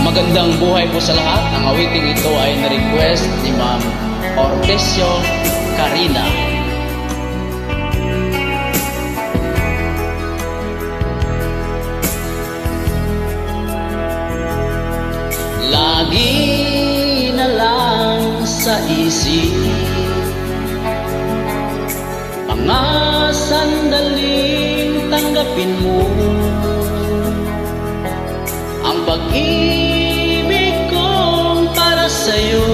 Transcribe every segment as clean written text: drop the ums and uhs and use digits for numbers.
Magandang buhay po sa lahat. Ang awiting ito ay na-request ni Ma'am Ortesio Carina. Lagi na lang sa isip mga sandaling tanggapin mo ang pag-ibig kong para sa'yo.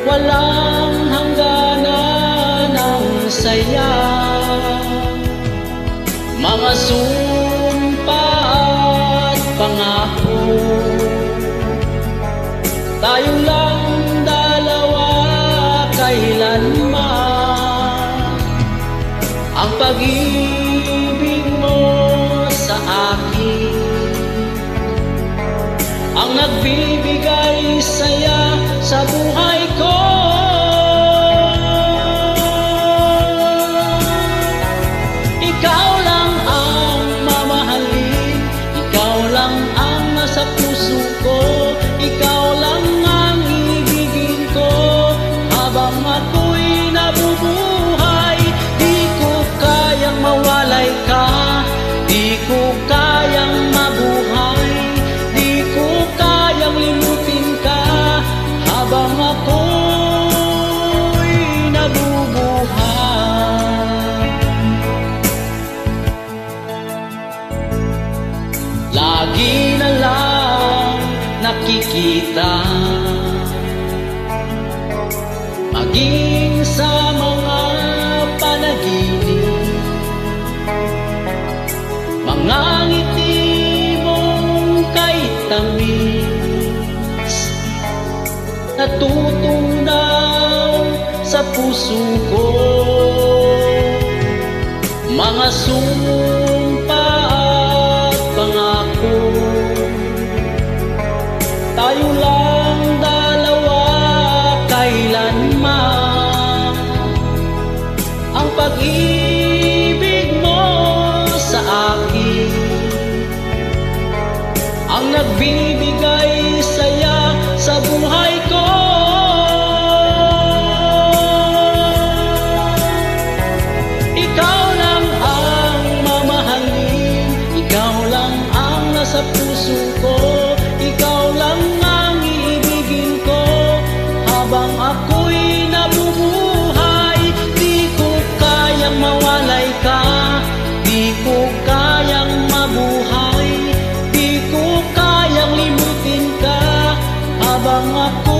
Walang hangganan ang saya, mga sumpa at pangako. Tayo lang dalawa kailanman, ang pag-ibig mo sa akin ang nagbibigay saya sa buhay ko. Ikaw lang ang mamahalin, ikaw lang ang nasa puso ko, ikaw lang ang ibigin ko habang ako'y nabubuhay. Di ko kayang mawalay ka, di ko kayang mabuhay, di ko kayang limutin ka habang ako'y nabubuhay. Lagi na lang nakikita, maging sa mga panaginip, mga ngiti mong kay tamis, natutunaw sa puso ko, mga sumpa at pangako. Tayo lang dalawa kailanman, ang pag-ibig mo sa akin ang nagbibigay saya sa buhay ko. Ikaw lang ang mamahalin, ikaw lang ang nasa puso ko, ikaw lang ang ibigin ko habang ako'y nabubuhay. Di ko kayang mawalay ka, di ko kayang mabuhay, di ko kayang limutin ka habang ako